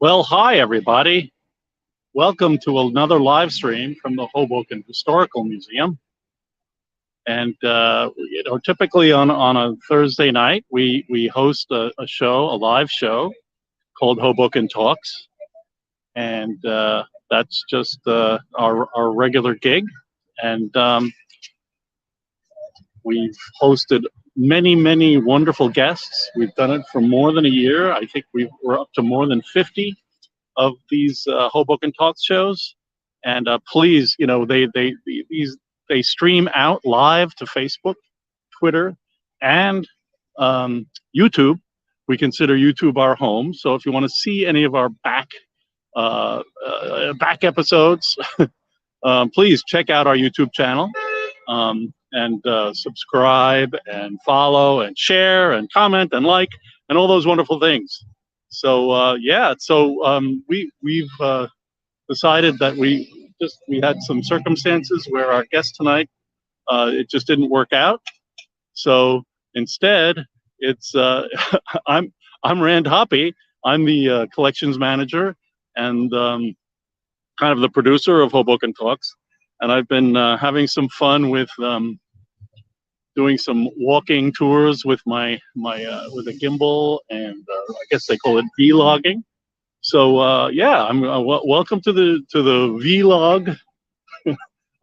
Well, hi everybody. Welcome to another live stream from the Hoboken Historical Museum. And typically on a Thursday night, we host a show, a live show called Hoboken Talks, and that's just our regular gig. And we've hosted many wonderful guests. We've done it for more than a year. I think we're up to more than 50 of these Hoboken Talks shows, and please, they stream out live to Facebook, Twitter, and YouTube. We consider YouTube our home, so if you want to see any of our back episodes, please check out our YouTube channel and subscribe and follow and share and comment and like and all those wonderful things. So we've decided that we had some circumstances where our guest tonight it just didn't work out. So instead, it's I'm Rand Hoppe. I'm the collections manager and kind of the producer of Hoboken Talks, and I've been having some fun with doing some walking tours with my with a gimbal, and I guess they call it vlogging. So I'm welcome to the vlog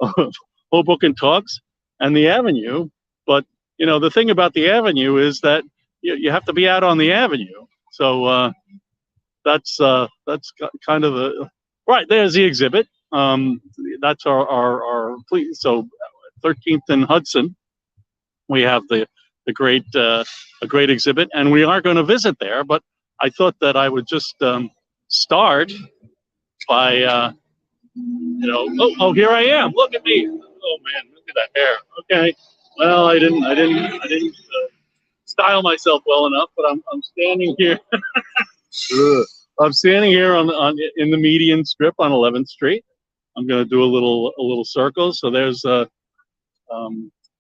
of Hoboken Talks and the Avenue. But the thing about the Avenue is that you have to be out on the Avenue. So that's kind of the right. There's the exhibit. That's our please. So 13th and Hudson, we have a great exhibit, and we are going to visit there. But I thought that I would just start by here I am. Look at me. Oh man, look at that hair. Okay, well I didn't style myself well enough, but I'm standing here. I'm standing here in the median strip on 11th Street. I'm going to do a little circle. So there's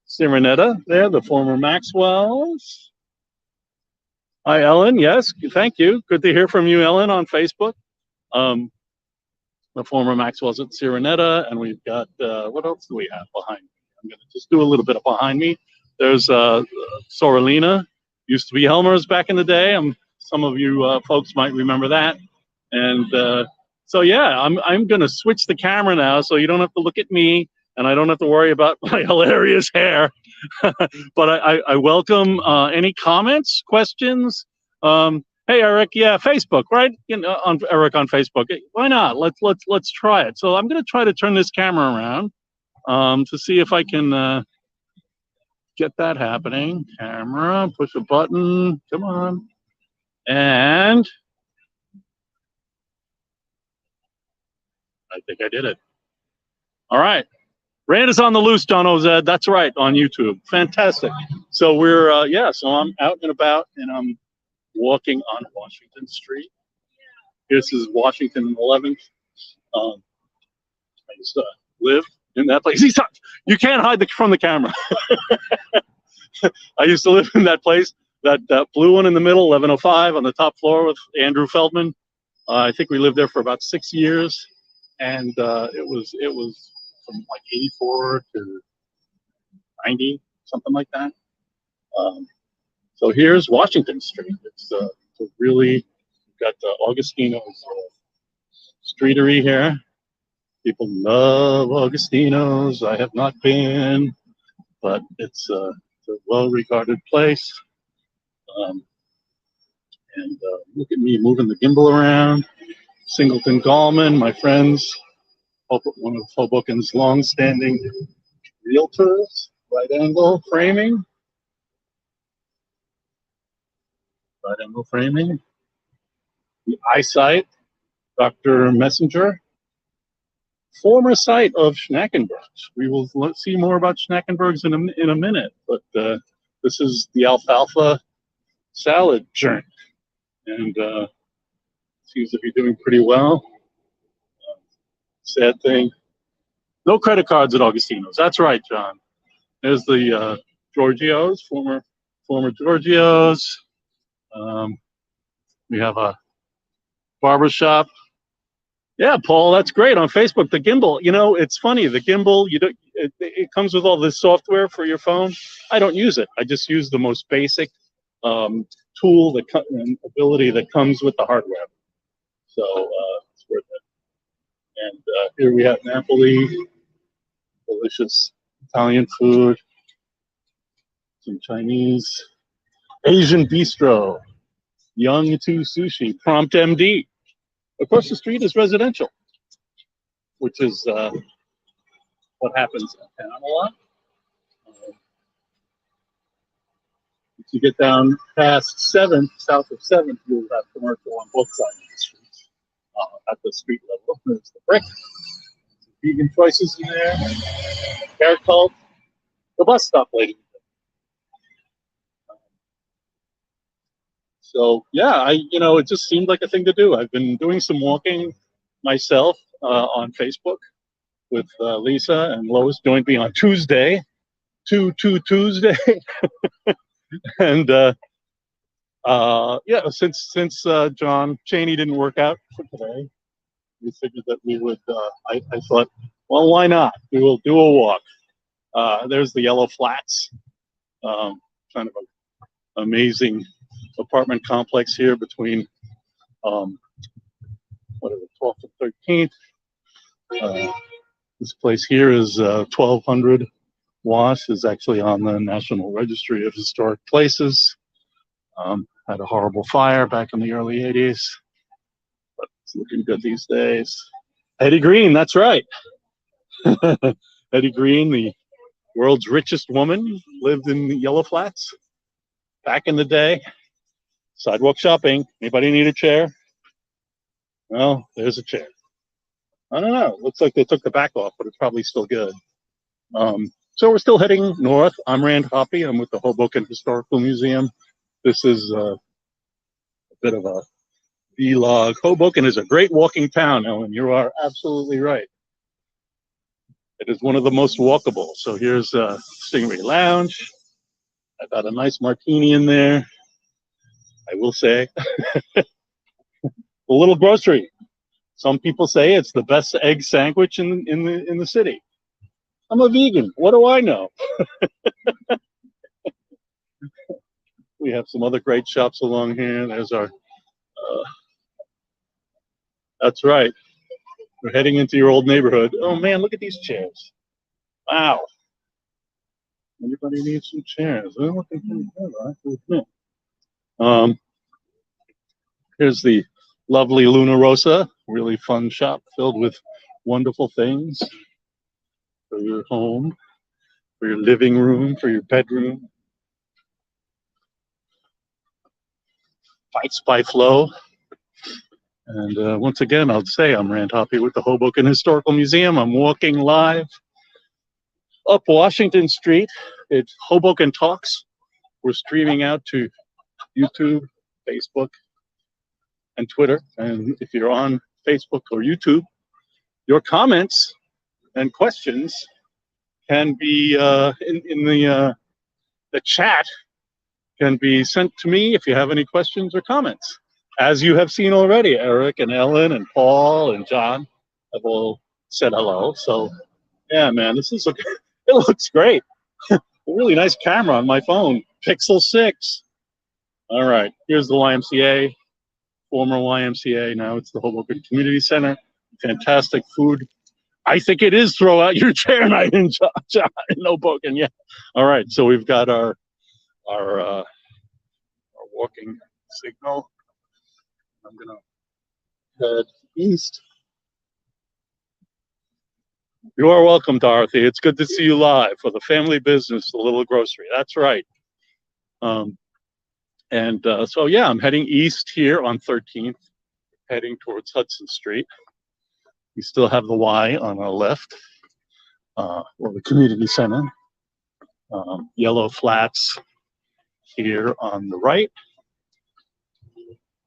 Sirenetta there, the former Maxwell's. Hi, Ellen. Yes, thank you. Good to hear from you, Ellen, on Facebook. The former Maxwell's at Sirenetta, and we've got, what else do we have behind me? I'm going to just do a little bit of behind me. There's Sorelina, used to be Elmer's back in the day. Some of you folks might remember that. And so, yeah, I'm going to switch the camera now so you don't have to look at me, and I don't have to worry about my hilarious hair. But I welcome any comments, questions. Hey, Eric, yeah, Facebook, right? On Eric on Facebook. Why not? Let's try it. So I'm going to try to turn this camera around to see if I can get that happening. Camera, push a button. Come on. And I think I did it. All right. Rand is on the loose, John Ozed. That's right, on YouTube. Fantastic. So we're, so I'm out and about, and I'm walking on Washington Street. This is Washington 11th. I used to live in that place. You can't hide from the camera. I used to live in that place, that blue one in the middle, 1105, on the top floor with Andrew Feldman. I think we lived there for about 6 years, and it was from like 84 to 90, something like that. So here's Washington Street. It's a really, we've got Augustino's streetery here. People love Augustino's. I have not been, but it's a well-regarded place. And look at me moving the gimbal around. Singleton Gallman, my friends, one of Hoboken's long-standing realtors, right angle framing. Right angle framing. The eyesight, Dr. Messenger. Former site of Schnackenberg's. We will see more about Schnackenberg's in a minute, but this is the alfalfa salad joint, and seems to be doing pretty well. Sad thing, no credit cards at Augustino's. That's right, John. There's the Giorgio's, former Giorgio's. We have a barbershop. Yeah, Paul, that's great on Facebook. The gimbal, you know, it's funny. The gimbal, you don't. It comes with all this software for your phone. I don't use it. I just use the most basic tool and ability that comes with the hardware. So it's worth it. And here we have Napoli, delicious Italian food, some Chinese, Asian bistro, Young to Sushi, Prompt MD. Across the street is residential, which is what happens in town a lot. If you get down past 7th, south of 7th, you'll have commercial on both sides of the streets. At the street level, there's the brick, vegan choices in there, hair cult, the bus stop lady. So yeah, it just seemed like a thing to do. I've been doing some walking myself on Facebook with Lisa, and Lois joined me on Tuesday, Tuesday, and yeah, since John Chaney didn't work out for today, we figured that we would. I thought, well, why not? We will do a walk. There's the Yellow Flats, kind of an amazing apartment complex here between what is it, 12th and 13th. This place here is 1200 Wash, is actually on the National Registry of Historic Places. Had a horrible fire back in the early 80s, but it's looking good these days. Eddie Green, that's right. Eddie Green, the world's richest woman, lived in the Yellow Flats back in the day. Sidewalk shopping. Anybody need a chair? Well, there's a chair. I don't know. Looks like they took the back off, but it's probably still good. So we're still heading north. I'm Rand Hoppe. I'm with the Hoboken Historical Museum. This is a bit of a vlog. Hoboken is a great walking town, Ellen. You are absolutely right. It is one of the most walkable. So here's Stingray Lounge. I got a nice martini in there. I will say, a little grocery. Some people say it's the best egg sandwich in the city. I'm a vegan. What do I know? We have some other great shops along here. There's our. That's right. We're heading into your old neighborhood. Oh man, look at these chairs. Wow. Everybody needs some chairs. They're looking pretty good, I have to admit. Here's the lovely Luna Rosa, really fun shop filled with wonderful things for your home, for your living room, for your bedroom. Fights by Flow. And once again, I'll say I'm Rand Hoppe with the Hoboken Historical Museum. I'm walking live up Washington Street. It's Hoboken Talks. We're streaming out to YouTube, Facebook, and Twitter. And if you're on Facebook or YouTube, your comments and questions can be in the chat, can be sent to me if you have any questions or comments. As you have seen already, Eric and Ellen and Paul and John have all said hello. So yeah, man, this is okay. It looks great. A really nice camera on my phone, Pixel 6. All right, here's the YMCA, former YMCA. Now it's the Hoboken Community Center. Fantastic food. I think it is throw out your chair night in Hoboken. Yeah. All right, so we've got our walking signal. I'm gonna head east. You are welcome, Dorothy. It's good to see you live for the family business, the little grocery. That's right. So yeah, I'm heading east here on 13th, heading towards Hudson Street. We still have the Y on our left, or the community center. Yellow Flats here on the right.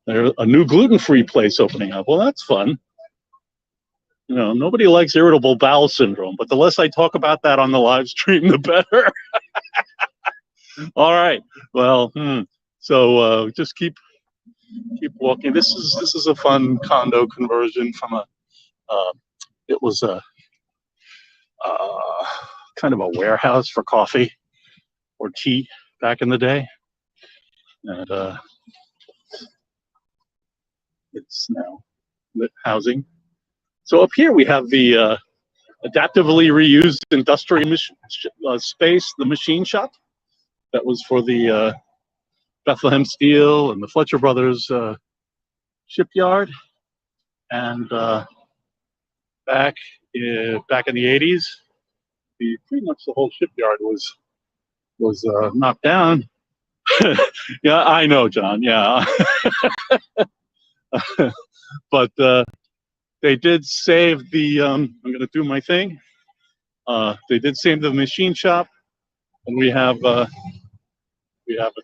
There's a new gluten-free place opening up. Well, that's fun. You know, nobody likes irritable bowel syndrome, but the less I talk about that on the live stream, the better. All right. Well, so just keep Keep walking. This is a fun condo conversion from a. It was a kind of a warehouse for coffee or tea back in the day, and it's now lit housing. So up here we have the adaptively reused industrial space, the machine shop that was for the Bethlehem Steel and the Fletcher Brothers shipyard, and back in the 80s, pretty much the whole shipyard was knocked down. Yeah, I know, John. Yeah, but they did save the. I'm going to do my thing. They did save the machine shop, and we have a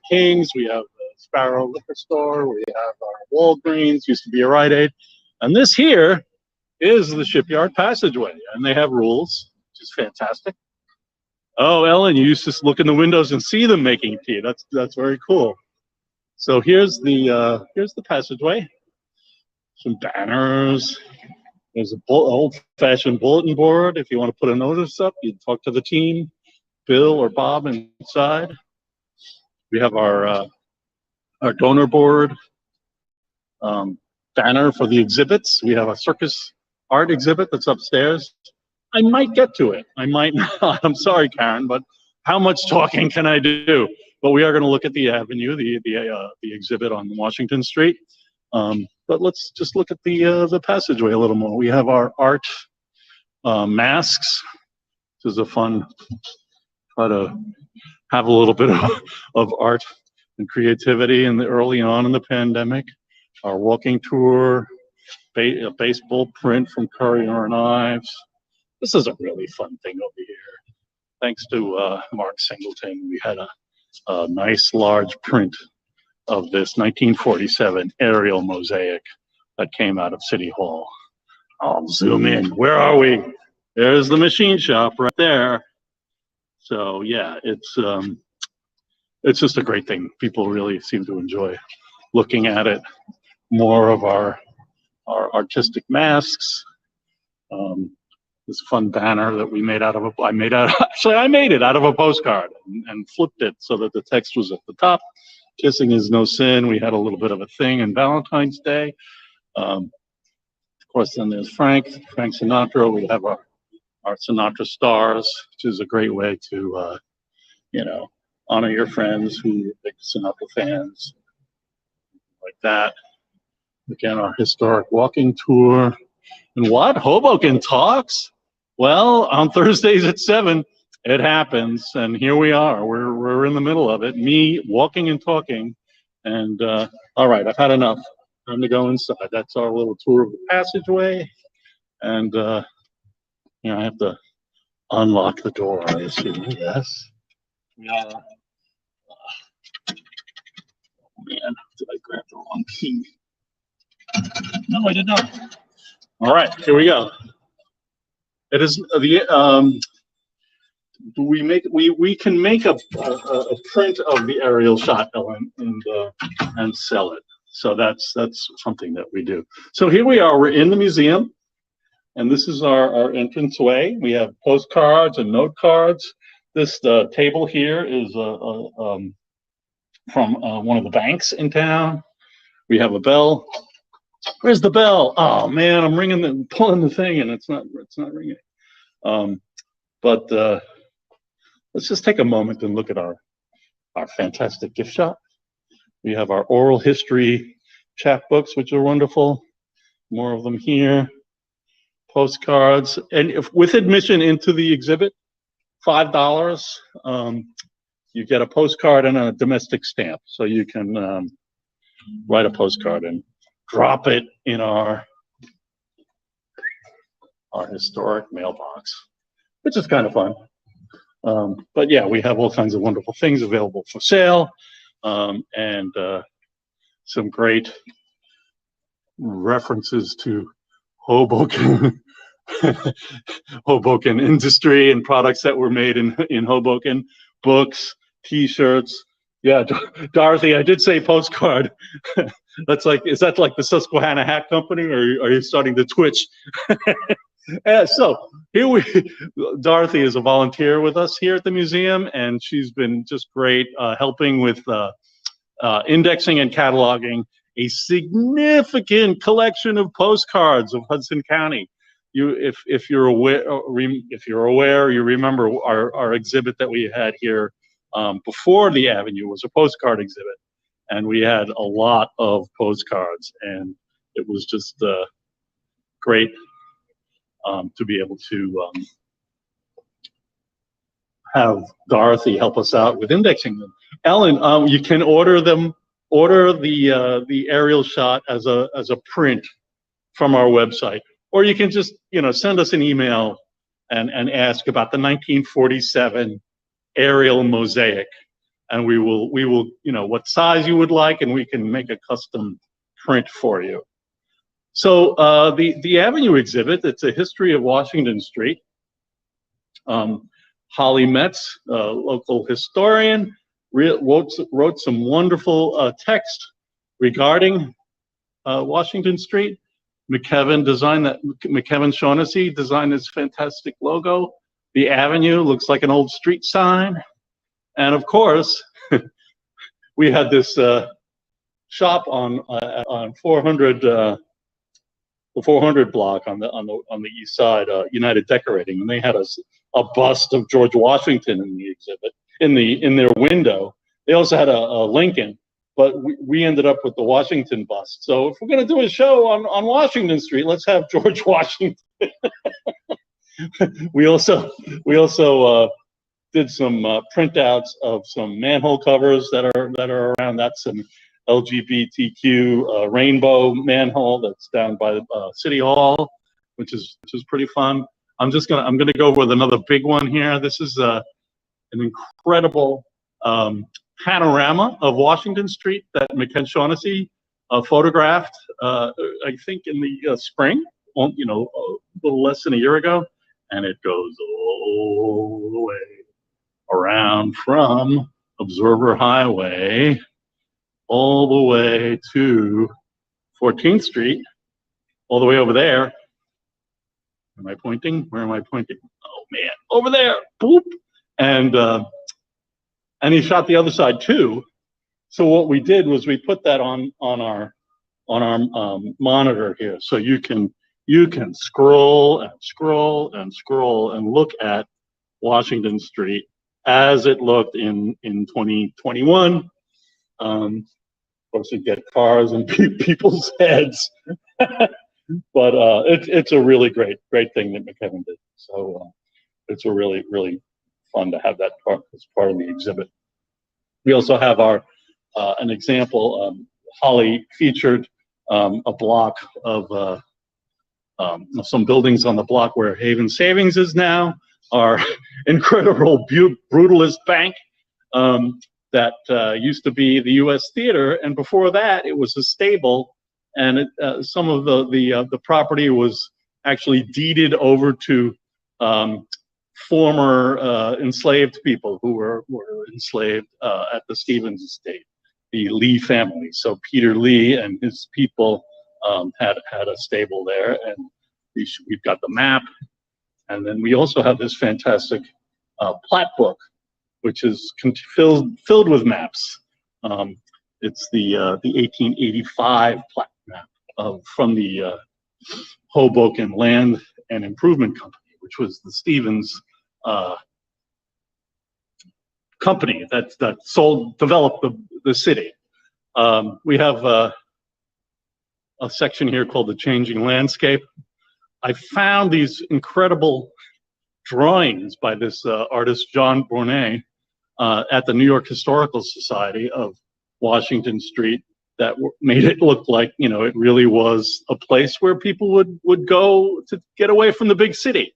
King's, we have a Sparrow Liquor Store, we have our Walgreens, used to be a Rite Aid, and this here is the Shipyard Passageway, and they have rules, which is fantastic. Oh, Ellen, you used to look in the windows and see them making tea. That's very cool. So here's the passageway. Some banners. There's an old-fashioned bulletin board. If you want to put a notice up, you talk to the team, Bill or Bob inside. We have our donor board banner for the exhibits. We have a circus art exhibit that's upstairs. I might get to it. I might not. I'm sorry, Karen, but how much talking can I do? But we are going to look at the avenue, the exhibit on Washington Street. But let's just look at the passageway a little more. We have our art masks. This is a fun, try to have a little bit of art and creativity early on in the pandemic. Our walking tour, a baseball print from Courier and Ives. This is a really fun thing over here. Thanks to Mark Singleton, we had a nice large print of this 1947 Aerial Mosaic that came out of City Hall. I'll zoom in. Where are we? There's the machine shop right there. So yeah, it's just a great thing. People really seem to enjoy looking at it. More of our artistic masks. This fun banner that we made I made it out of a postcard and flipped it so that the text was at the top. Kissing is no sin. We had a little bit of a thing in Valentine's Day. Of course, then there's Frank Sinatra. We have our Sinatra stars, which is a great way to, honor your friends who are big Sinatra fans, like that. Again, our historic walking tour. And what? Hoboken Talks? Well, on Thursdays at 7, it happens, and here we are. We're in the middle of it. Me walking and talking, and all right, I've had enough. Time to go inside. That's our little tour of the passageway, and I have to unlock the door, I assume. Yes. Yeah. Oh man, did I grab the wrong key? No, I did not. All right, here we go. It is we can make a print of the aerial shot, Ellen, and sell it. So that's something that we do. So here we are. We're in the museum, and this is our entranceway. We have postcards and note cards. This table here is from one of the banks in town. We have a bell. Where's the bell? Oh man, I'm pulling the thing, and it's not ringing. But let's just take a moment and look at our fantastic gift shop. We have our oral history chapbooks, which are wonderful. More of them here. Postcards, and with admission into the exhibit, $5. You get a postcard and a domestic stamp, so you can write a postcard and drop it in our historic mailbox, which is kind of fun. But yeah, we have all kinds of wonderful things available for sale, and some great references to Hoboken, Hoboken industry and products that were made in Hoboken, books, T-shirts. Yeah, Dorothy, I did say postcard. That's like, is that like the Susquehanna Hat Company, or are you starting to twitch? So here Dorothy is a volunteer with us here at the museum, and she's been just great helping with indexing and cataloging a significant collection of postcards of Hudson County. If you're aware, you remember our exhibit that we had here before the Avenue was a postcard exhibit, and we had a lot of postcards, and it was just great to be able to have Dorothy help us out with indexing them. Ellen, you can order the aerial shot as a print from our website, or you can just send us an email and ask about the 1947 Aerial Mosaic, and we will what size you would like, and we can make a custom print for you. So the Avenue exhibit, it's a history of Washington Street. Holly Metz, local historian, wrote some wonderful text regarding Washington Street. McKevin Shaughnessy designed this fantastic logo. The Avenue looks like an old street sign. And of course, we had this shop on 400, the 400 block on the east side, United Decorating, and they had a bust of George Washington in the exhibit, in their window. They also had a Lincoln, but we ended up with the Washington bust. So if we're going to do a show on Washington Street, let's have George Washington. we also did some printouts of some manhole covers that are around. That's some LGBTQ rainbow manhole that's down by City Hall, which is pretty fun. I'm gonna go with another big one here. This is an incredible panorama of Washington Street that McKevin Shaughnessy photographed, I think in the spring, a little less than a year ago, and it goes all the way around from Observer Highway all the way to 14th Street, all the way over there. Am I pointing? Where am I pointing? Oh man, over there, boop. And he shot the other side too. So what we did was we put that on our monitor here, so you can scroll and scroll and scroll and look at Washington Street as it looked in 2021. Of course, you get cars and people's heads, but it's a really great thing that McKevin did. So it's a really fun to have that as part of the exhibit. We also have an example. Holly featured a block of some buildings on the block where Haven Savings is now, our incredible brutalist bank that used to be the U.S. Theater, and before that it was a stable, and some of the property was actually deeded over to former enslaved people who were enslaved at the Stevens estate, the Lee family. So Peter Lee and his people had a stable there, and we've got the map, and then we also have this fantastic plat book, which is filled with maps. It's the 1885 plat map from the Hoboken Land and Improvement Company, which was the Stevens company that developed the city. We have a section here called The Changing Landscape. I found these incredible drawings by this artist, John Bournet, at the New York Historical Society of Washington Street, that made it look like, it really was a place where people would go to get away from the big city.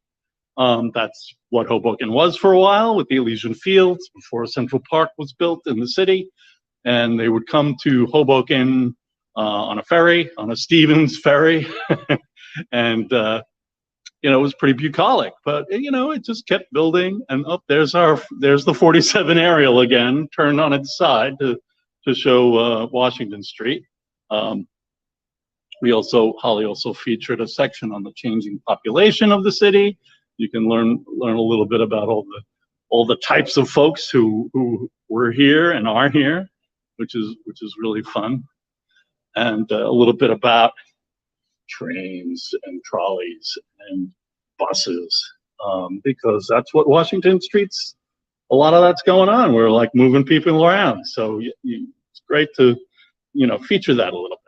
That's what Hoboken was for a while, with the Elysian Fields, before Central Park was built in the city. And they would come to Hoboken on a ferry, on a Stevens ferry. And, it was pretty bucolic, but, it just kept building. And there's the 47 aerial again, turned on its side to show Washington Street. Holly also featured a section on the changing population of the city. You can learn a little bit about all the types of folks who were here and are here, which is really fun, and a little bit about trains and trolleys and buses, because that's what Washington Street's, a lot of that's going on. We're like moving people around, so it's great to feature that a little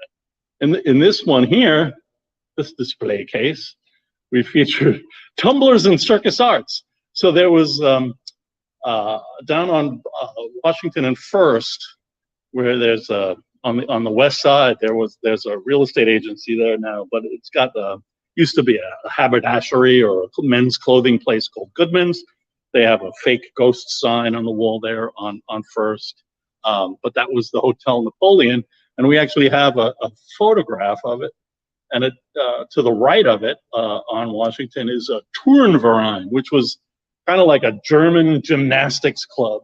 bit. In this one here, this display case, we featured tumblers and circus arts. So there was down on Washington and First, where there's on the west side, there's a real estate agency there now, but it's got used to be a haberdashery or a men's clothing place called Goodman's. They have a fake ghost sign on the wall there on First, but that was the Hotel Napoleon, and we actually have a photograph of it. And to the right of it on Washington is a Turnverein, which was kind of like a German gymnastics club.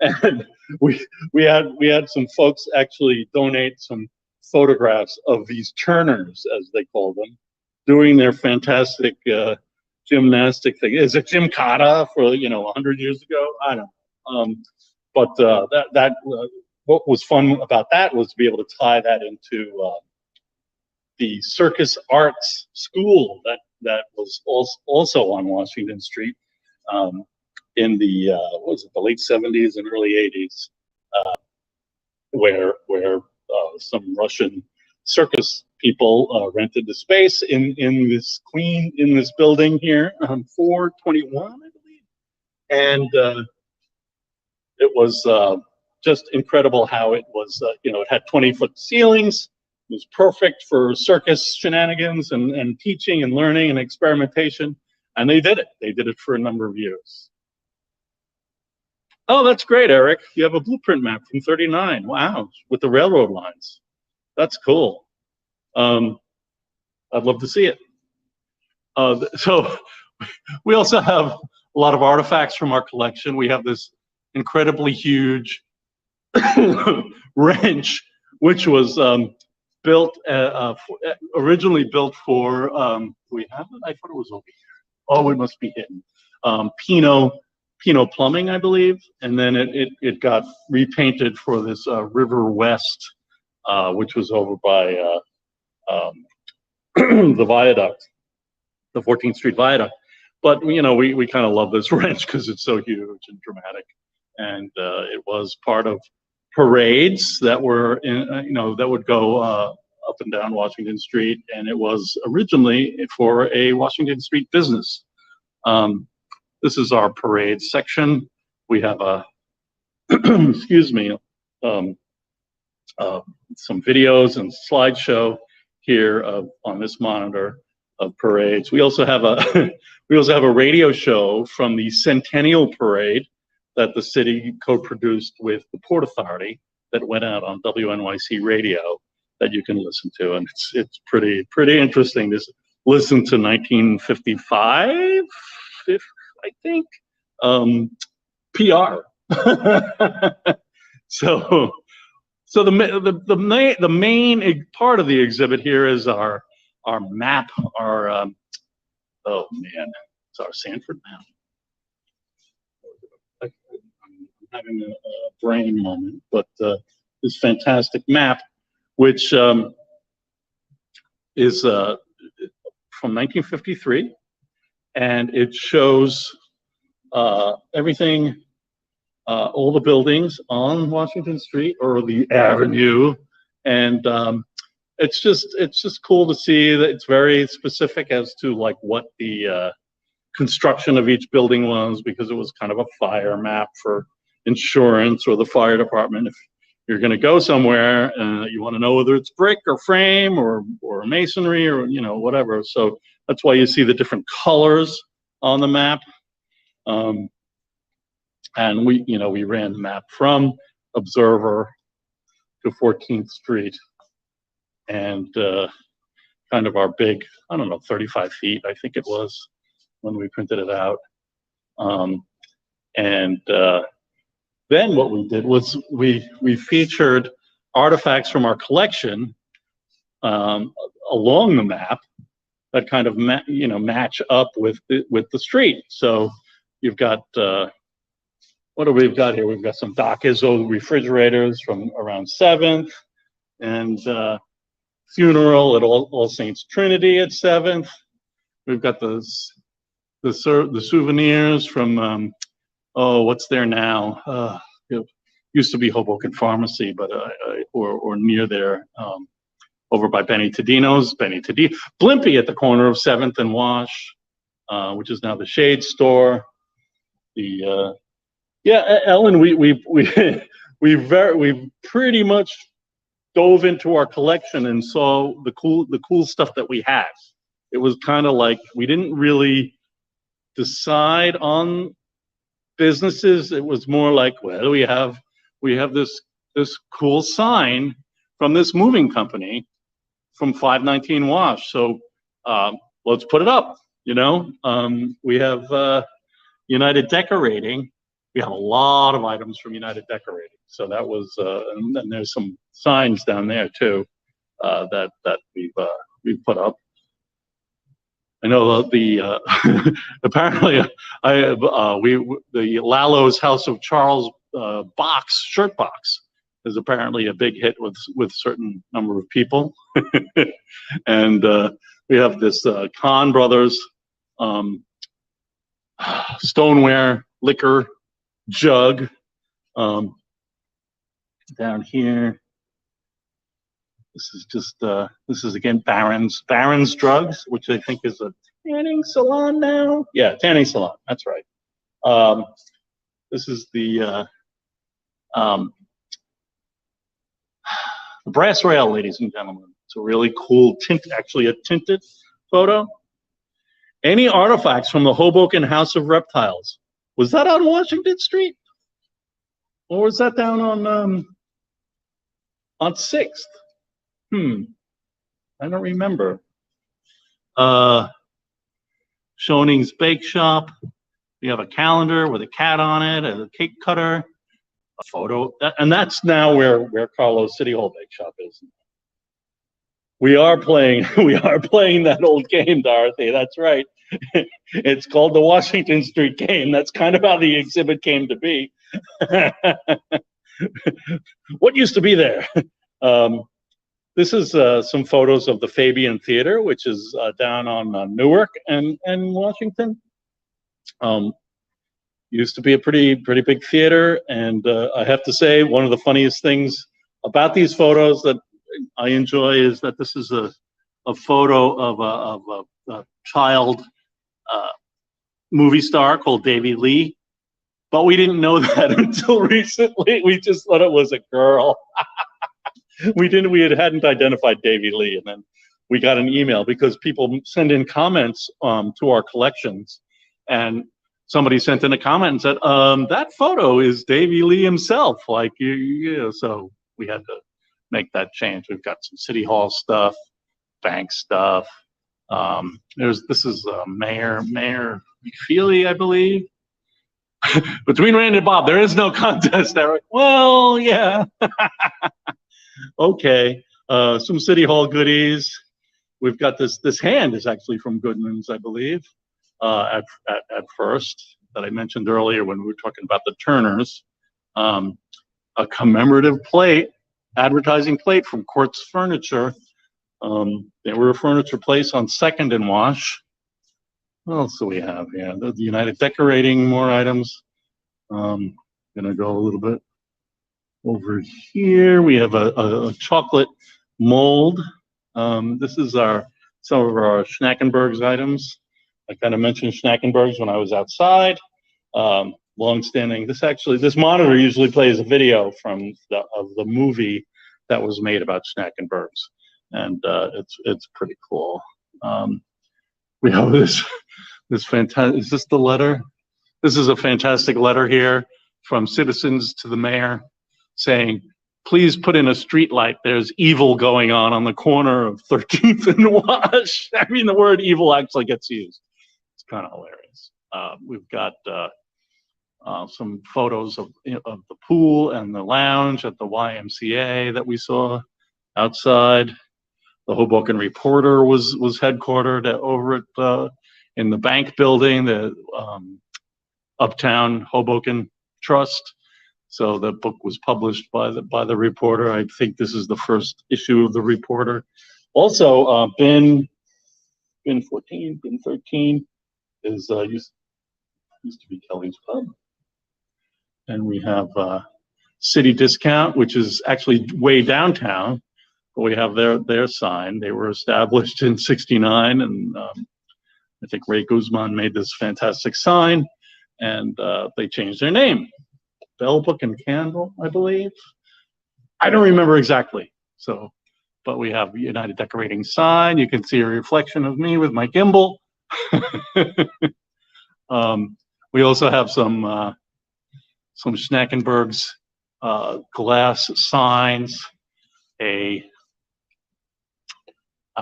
And we had some folks actually donate some photographs of these turners, as they call them, doing their fantastic gymnastic thing. Is it Gymkata for 100 years ago? I don't know. But what was fun about that was to be able to tie that into the circus arts school that was also on Washington Street in the what was it, the late 70s and early 80s, where some Russian circus people rented the space in this building here on 421, I believe, and it was just incredible how it was. It had 20-foot ceilings. It was perfect for circus shenanigans and teaching and learning and experimentation. And they did it. They did it for a number of years. Oh, that's great, Eric. You have a blueprint map from '39. Wow, with the railroad lines. That's cool. I'd love to see it. So we also have a lot of artifacts from our collection. We have this incredibly huge wrench, which was originally built for, do we have it? I thought it was over here. Oh, it must be hidden. Pino Plumbing, I believe. And then it got repainted for this River West, which was over by the viaduct, the 14th Street Viaduct. But, we kind of love this wrench because it's so huge and dramatic. And it was part of parades that were that would go up and down Washington Street, and it was originally for a Washington Street business. This is our parade section. We have a excuse me, some videos and slideshow here on this monitor of parades. We also have a radio show from the Centennial Parade that the city co-produced with the Port Authority that went out on WNYC radio that you can listen to, and it's pretty interesting to listen to 1955, I think, PR. So the main part of the exhibit here is our map, oh man, it's our Sanford map. I'm having a brain moment, but this fantastic map, which is from 1953, and it shows everything, all the buildings on Washington Street or the Avenue, and it's just cool to see that it's very specific as to like what the construction of each building was, because it was kind of a fire map for insurance or the fire department. If you're going to go somewhere and you want to know whether it's brick or frame or masonry or whatever, so that's why you see the different colors on the map. And we ran the map from Observer to 14th Street, and kind of our big, I don't know, 35 feet, I think it was, when we printed it out. Then what we did was we featured artifacts from our collection along the map that kind of match up with the street. So you've got what do we've got here? We've got some Doc Izzo refrigerators from around 7th, and funeral at All Saints Trinity at 7th. We've got the souvenirs from what's there now? It used to be Hoboken Pharmacy, but or near there, over by Benny Tadino's. Blimpie at the corner of 7th and Wash, which is now the Shade Store. The Ellen, we pretty much dove into our collection and saw the cool stuff that we had. It was kind of like we didn't really decide on businesses. It was more like, well, we have this cool sign from this moving company from 519 Wash, so let's put it up. We have United Decorating. We have a lot of items from United Decorating, so that was and there's some signs down there too that we've put up. I know the apparently the Lalo's House of Charles shirt box is apparently a big hit with certain number of people, and we have this Kahn Brothers stoneware liquor jug down here. This is again Barron's Drugs, which I think is a tanning salon now. Yeah, tanning salon. That's right. This is the brass rail, ladies and gentlemen. It's a really cool actually a tinted photo. Any artifacts from the Hoboken House of Reptiles? Was that on Washington Street, or was that down on 6th? I don't remember. Schoning's Bake Shop. We have a calendar with a cat on it, and a cake cutter, a photo, and that's now where Carlos City Hall Bake Shop is. We are playing that old game, Dorothy. That's right. It's called the Washington Street game. That's kind of how the exhibit came to be. What used to be there? This is some photos of the Fabian Theater, which is down on Newark and Washington. Used to be a pretty big theater, and I have to say, one of the funniest things about these photos that I enjoy is that this is a photo of a child movie star called Davy Lee, but we didn't know that until recently. We just thought it was a girl. We hadn't identified Davy Lee, and then we got an email because people send in comments to our collections, and somebody sent in a comment and said, that photo is Davy Lee himself. Like, so we had to make that change. We've got some City Hall stuff, bank stuff. This is Mayor McFeely, I believe. Between Rand and Bob, there is no contest, Eric. Well, yeah. Okay. Some City Hall goodies. We've got this hand is actually from Goodman's, I believe, at first, that I mentioned earlier when we were talking about the Turners. A commemorative plate, advertising plate from Quartz Furniture. They were a furniture place on 2nd and Wash. What else do we have here? The United Decorating, more items. Gonna go a little bit over here. We have a chocolate mold. This is some of our Schnackenberg's items. I kind of mentioned Schnackenberg's when I was outside. Long-standing. This monitor usually plays a video of the movie that was made about Schnackenberg's, and it's pretty cool. We have this fantastic. Is this the letter? This is a fantastic letter here from citizens to the mayor, saying, "Please put in a street light. There's evil going on the corner of 13th and Wash." I mean, the word evil actually gets used. It's kind of hilarious. We've got some photos of the pool and the lounge at the YMCA that we saw outside. The Hoboken Reporter was headquartered over at in the bank building, the Uptown Hoboken Trust. So the book was published by the Reporter. I think this is the first issue of the Reporter. Also, bin 14, bin 13 is used to be Kelly's Pub, and we have City Discount, which is actually way downtown. But we have their sign. They were established in '69, and I think Ray Guzman made this fantastic sign, and they changed their name. Bell Book and Candle, I believe. I don't remember exactly. So, but we have United Decorating sign. You can see a reflection of me with my gimbal. We also have some Schnackenberg's glass signs, a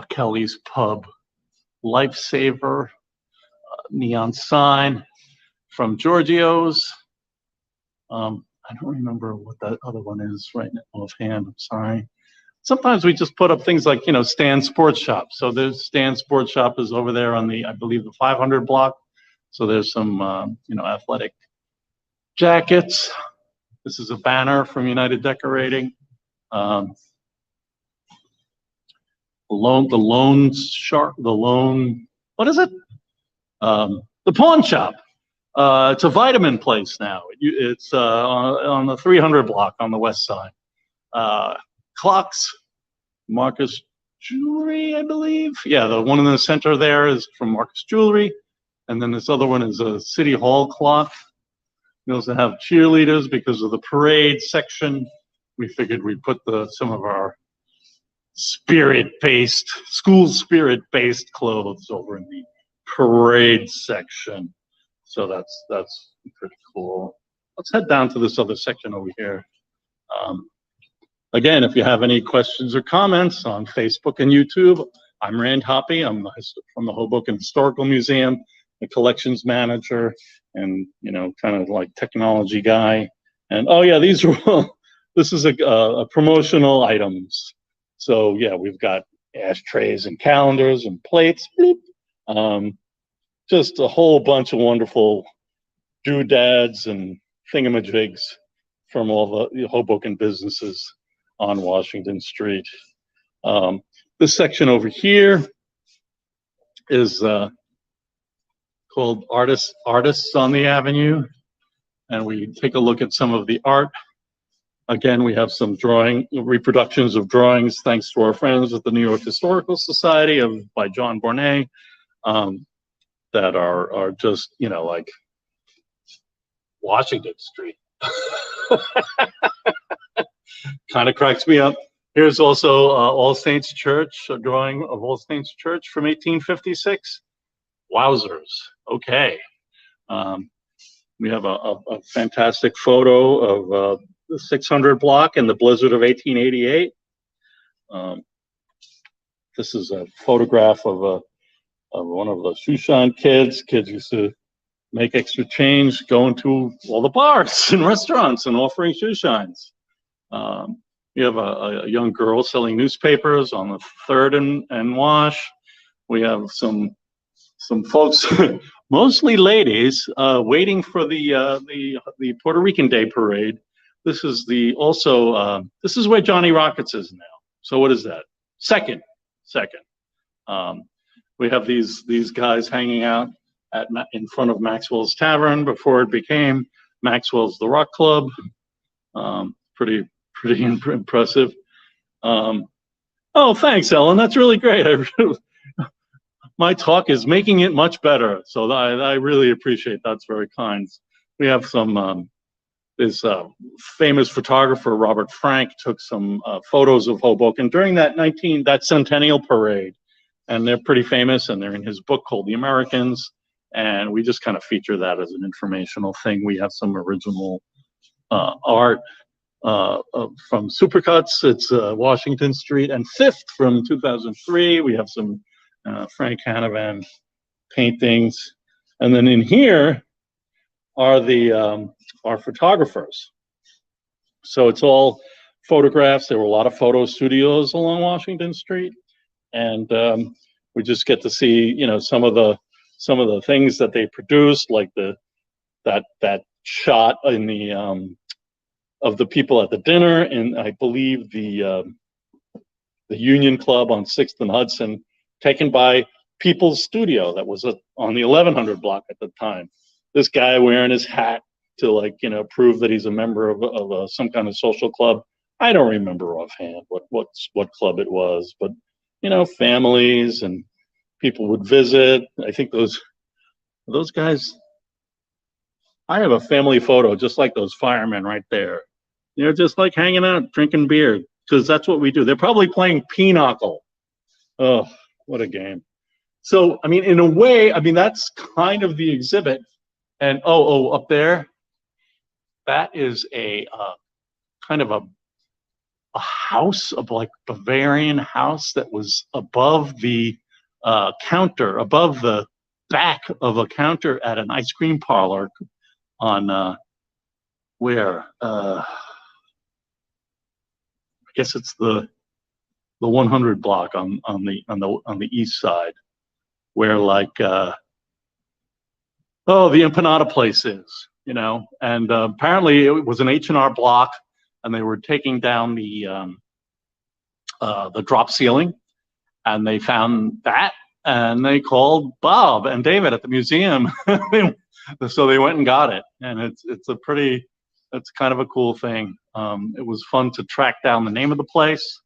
Kelly's Pub Lifesaver neon sign from Giorgio's. I don't remember what that other one is right now offhand. I'm sorry. Sometimes we just put up things like, Stan Sports Shop. So there's Stan Sports Shop is over there on I believe the 500 block. So there's some, athletic jackets. This is a banner from United Decorating. The Pawn Shop. It's a vitamin place now. It's on the 300 block on the west side. Clocks, Marcus Jewelry, I believe. Yeah, the one in the center there is from Marcus Jewelry. And then this other one is a City Hall clock. We also have cheerleaders because of the parade section. We figured we'd put some of our school spirit-based clothes over in the parade section. So that's pretty cool. Let's head down to this other section over here. Again, if you have any questions or comments on Facebook and YouTube, I'm Rand Hoppe. I'm from the Hoboken Historical Museum, the collections manager, and kind of like technology guy. And oh yeah, these are all. This is a promotional items. So yeah, we've got ashtrays and calendars and plates. Just a whole bunch of wonderful doodads and thingamajigs from all the Hoboken businesses on Washington Street. This section over here is called Artists on the Avenue, and we take a look at some of the art. Again, we have some reproductions of drawings, thanks to our friends at the New York Historical Society by John Bornet, that are just, like Washington Street. Kind of cracks me up. Here's also All Saints Church, a drawing of All Saints Church from 1856. Wowzers. Okay. We have a fantastic photo of the 600 block in the blizzard of 1888. This is a photograph of one of the shoeshine kids. Kids used to make extra change going to all the bars and restaurants and offering shoeshines. We have a young girl selling newspapers on the 3rd and Wash. We have some folks, mostly ladies, waiting for the Puerto Rican Day Parade. This is this is where Johnny Rockets is now. So what is that? Second. We have these guys hanging out in front of Maxwell's Tavern before it became Maxwell's The Rock Club. Pretty impressive. Oh, thanks, Ellen. That's really great. My talk is making it much better, so I really appreciate that. That's very kind. We have some. This famous photographer Robert Frank took some photos of Hoboken during that Centennial Parade, and they're pretty famous, and they're in his book called The Americans, and we just kind of feature that as an informational thing. We have some original art from Supercuts. It's Washington Street and 5th from 2003. We have some Frank Hanavan paintings, and then in here are our photographers. So it's all photographs. There were a lot of photo studios along Washington Street, and we just get to see, you know, some of the things that they produced, like that shot in the of the people at the dinner, and I believe the Union Club on 6th and Hudson, taken by People's Studio that was on the 1100 block at the time. This guy wearing his hat to, like, you know, prove that he's a member of some kind of social club. I don't remember offhand what club it was, but, you know, families and people would visit. I think those guys, I have a family photo just like those firemen right there. They're just like hanging out, drinking beer, because that's what we do. They're probably playing pinochle. Oh, what a game. So, I mean, in a way, I mean, that's kind of the exhibit. And up there, that is a kind of a house, of like Bavarian house that was above the counter, above the back of a counter at an ice cream parlor on where I guess it's the 100 block on the east side, where, like, the empanada place is, you know. And apparently it was an H&R block, and they were taking down the drop ceiling, and they found that, and they called Bob and David at the museum. So they went and got it, and it's kind of a cool thing. It was fun to track down the name of the place,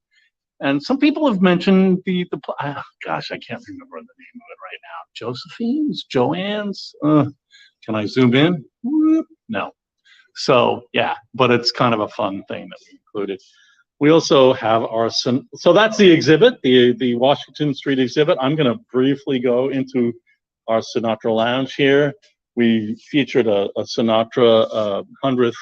and some people have mentioned gosh, I can't remember the name of it right now. Josephine's, Joanne's. Can I zoom in? No. So yeah, but it's kind of a fun thing that we included. We also have so that's the exhibit, the Washington Street exhibit. I'm going to briefly go into our Sinatra Lounge here. We featured a Sinatra 100th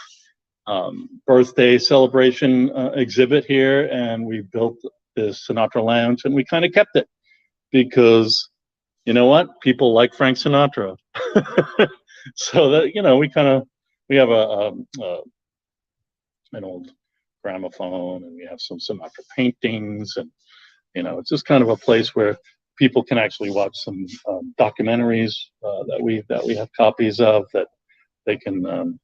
birthday celebration exhibit here, and we built this Sinatra Lounge, and we kind of kept it because, you know what, people like Frank Sinatra. So that, you know, we have an old gramophone, and we have some Sinatra paintings, and, you know, it's just kind of a place where people can actually watch some documentaries that we have copies of, that they can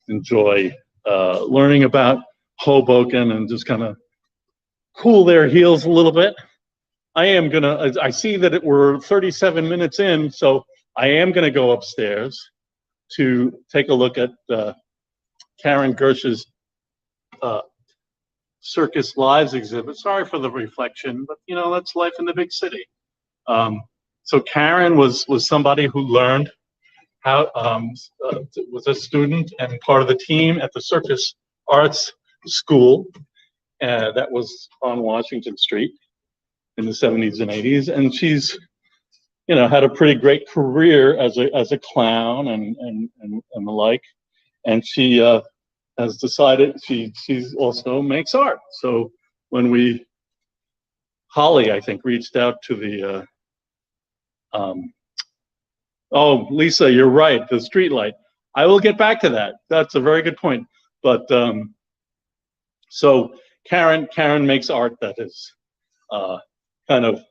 enjoy learning about Hoboken and just kind of cool their heels a little bit. I see that we're 37 minutes in, so I am gonna go upstairs to take a look at Karen Gersh's Circus Lives exhibit. Sorry for the reflection, but, you know, that's life in the big city. So Karen was somebody who learned how, was a student and part of the team at the Circus Arts School that was on Washington Street in the 70s and 80s, and she's, you know, had a pretty great career as a clown and the like, and she has decided she's also makes art. So when Holly, I think, reached out to the oh, Lisa, you're right, the street light. I will get back to that. That's a very good point. But so Karen makes art that is kind of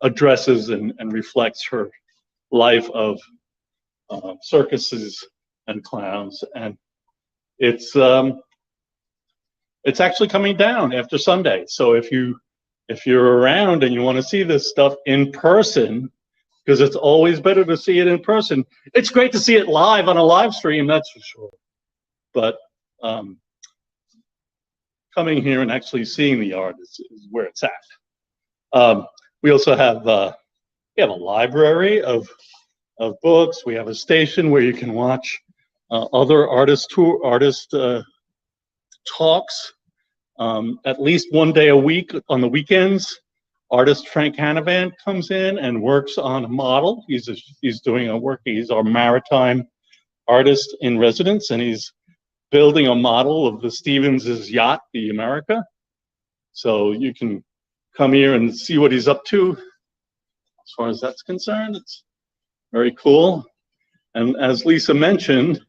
addresses and reflects her life of circuses and clowns, and it's actually coming down after Sunday. So if you're around and you want to see this stuff in person, because it's always better to see it in person. It's great to see it live on a live stream, that's for sure. But coming here and actually seeing the art is where it's at. We also have a library of books. We have a station where you can watch other artist talks at least one day a week on the weekends. Artist Frank Hanavan comes in and works on a model. He's doing a work. He's our maritime artist in residence, and he's building a model of the Stevens's yacht, the America. So you can come here and see what he's up to. As far as that's concerned, it's very cool. And as Lisa mentioned,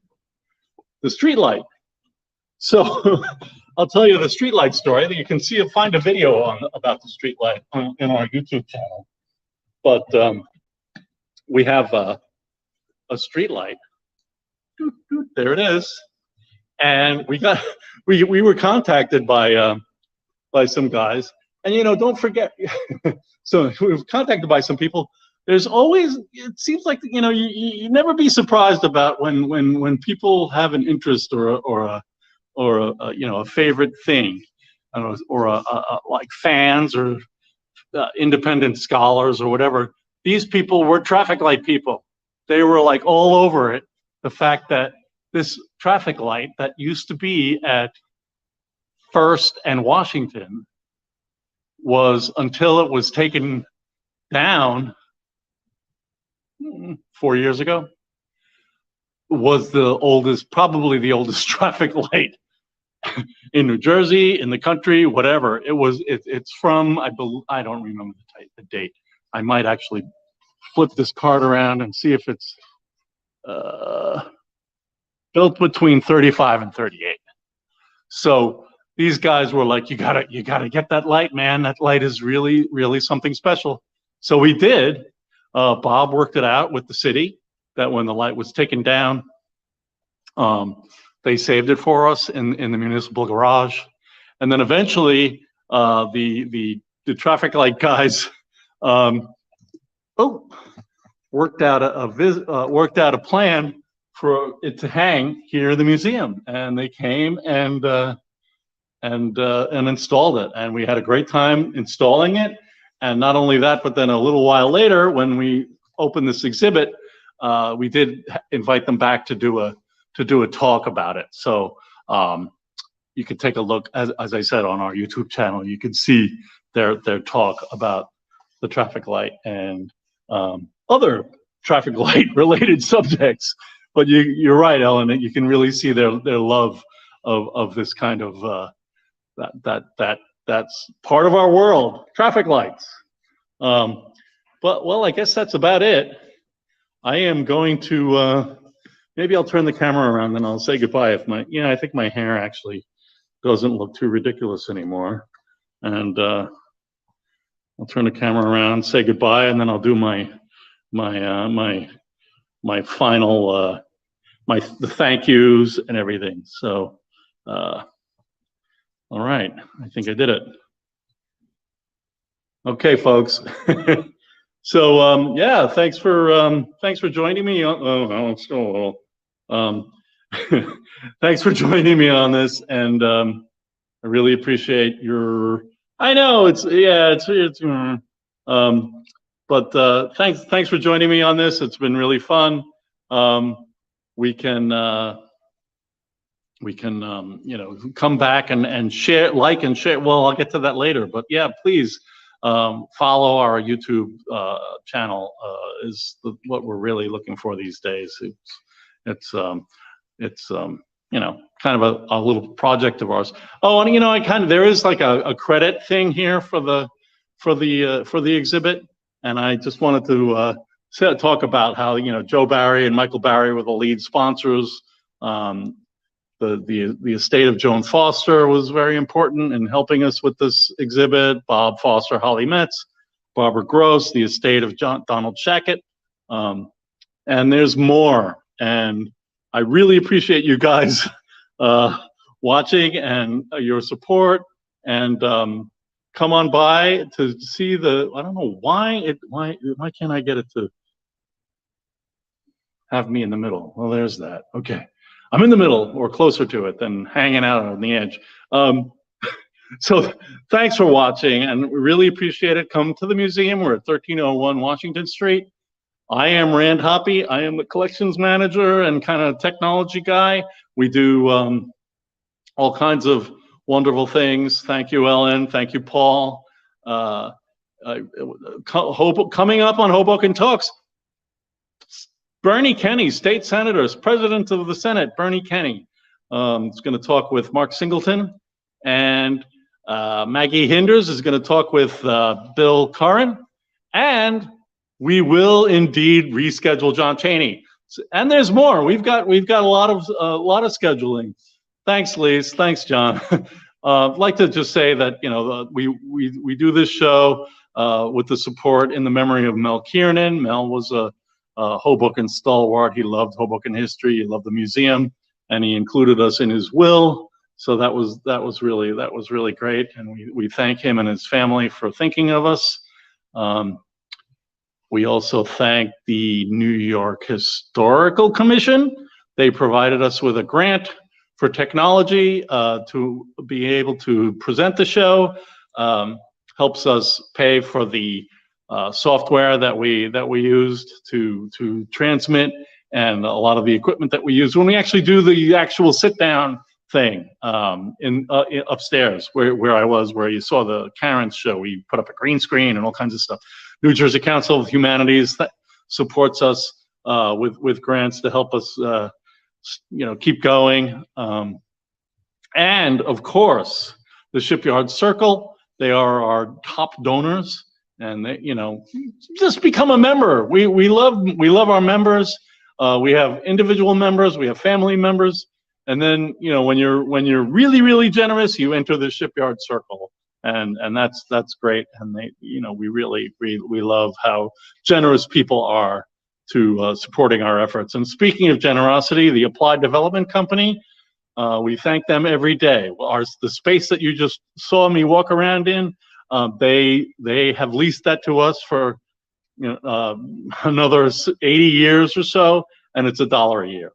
the street light. So I'll tell you the streetlight story. You can find a video about the streetlight in our YouTube channel. But we have a streetlight. There it is. And we were contacted by some guys. And don't forget. So we were contacted by some people. There's always, it seems like, you never be surprised about when people have an interest or a favorite thing, or like fans or independent scholars or whatever. These people were traffic light people. They were like all over it. The fact that this traffic light that used to be at First and Washington was, until it was taken down 4 years ago, was probably the oldest traffic light in New Jersey, in the country, whatever. It's from, I don't remember the date. I might actually flip this card around and see if it's built between 35 and 38. So these guys were like, you gotta get that light, man. That light is really, really something special. So we did. Bob worked it out with the city that when the light was taken down, they saved it for us in the municipal garage. And then eventually the traffic light guys worked out a plan for it to hang here in the museum, and they came and installed it, and we had a great time installing it. And not only that, but then a little while later, when we opened this exhibit, we did invite them back to do a talk about it. So you could take a look, as I said, on our YouTube channel. You can see their talk about the traffic light and other traffic light related subjects. But you're right, Ellen. You can really see their love of this kind of that's part of our world, traffic lights. But I guess that's about it. I am going to maybe I'll turn the camera around and I'll say goodbye. I think my hair actually doesn't look too ridiculous anymore. And I'll turn the camera around, say goodbye, and then I'll do my final the thank yous and everything. So all right, I think I did it. Okay, folks. So yeah, thanks for joining me. Thanks for joining me on this, and I really appreciate your. I know but thanks for joining me on this. It's been really fun. We can come back and share, like and share. Well, I'll get to that later, but yeah, please follow our YouTube channel. Is what we're really looking for these days. It's kind of a little project of ours. Oh, and there is like a credit thing here for the exhibit, and I just wanted to talk about how Joe Barry and Michael Barry were the lead sponsors. The estate of Joan Foster was very important in helping us with this exhibit. Bob Foster, Holly Metz, Barbara Gross, the estate of Donald Shackett, and there's more. And I really appreciate you guys watching and your support. And come on by to see the. I don't know why can't I get it to have me in the middle? Well, there's that. Okay. I'm in the middle or closer to it than hanging out on the edge. So thanks for watching, and we really appreciate it. Come to the museum. We're at 1301 Washington Street. I am Rand Hoppe. I am the collections manager and kind of technology guy. We do all kinds of wonderful things. Thank you, Ellen. Thank you, Paul. Coming up on Hoboken Talks, Bernie Kenny, state senators, president of the Senate, Bernie Kenny, is going to talk with Mark Singleton, and Maggie Hinders is going to talk with Bill Curran, and we will indeed reschedule John Chaney. And there's more. We've got a lot of scheduling. Thanks, Lise. Thanks, John. I'd like to just say that, you know, we do this show with the support in the memory of Mel Kiernan. Mel was a Hoboken stalwart. He loved Hoboken history. He loved the museum, and he included us in his will. So that was really great, and we thank him and his family for thinking of us. We also thank the New York Historical Commission. They provided us with a grant for technology to be able to present the show. Helps us pay for the software that we used to transmit, and a lot of the equipment that we use when we actually do the actual sit down thing in upstairs where I was, where you saw the Karen's show. We put up a green screen and all kinds of stuff. New Jersey Council of Humanities that supports us with grants to help us you know, keep going. And of course, the Shipyard Circle, they are our top donors, and they, you know, just become a member. We love our members. We have individual members, we have family members, and then, you know, when you're really generous, you enter the Shipyard Circle, and that's great. And they, you know, we love how generous people are to supporting our efforts. And speaking of generosity, the Applied Development Company, we thank them every day. The space that you just saw me walk around in, they have leased that to us for, you know, another 80 years or so, and it's $1 a year.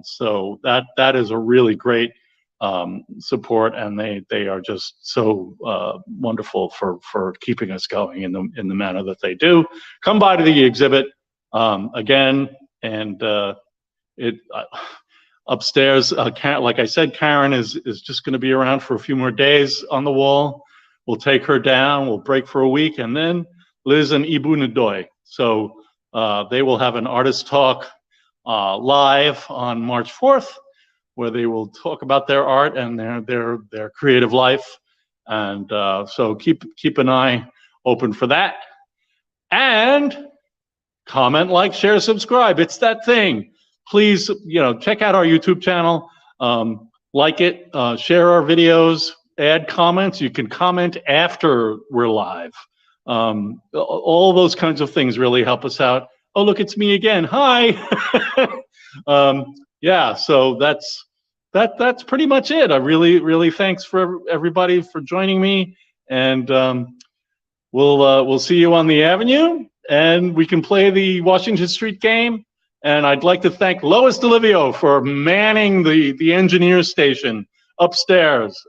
So that is a really great support, and they are just so wonderful for keeping us going in the manner that they do. Come by to the exhibit again, and upstairs, like I said, Karen is just going to be around for a few more days on the wall. We'll take her down, we'll break for a week, and then Liz and Ibu Ndoye. So they will have an artist talk live on March 4th, where they will talk about their art and their creative life. And so keep an eye open for that. And comment, like, share, subscribe. It's that thing. Please, you know, check out our YouTube channel, like it, share our videos, add comments. You can comment after we're live. All those kinds of things really help us out. Oh, look, it's me again. Hi. Yeah, so that's pretty much it. I really thanks for everybody for joining me, and we'll see you on the Avenue, and we can play the Washington Street game. And I'd like to thank Lois DeLivio for manning the engineer station upstairs.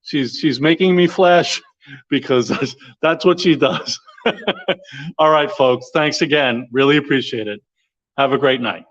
She's making me flash because that's what she does. All right, folks, thanks again. Really appreciate it. Have a great night.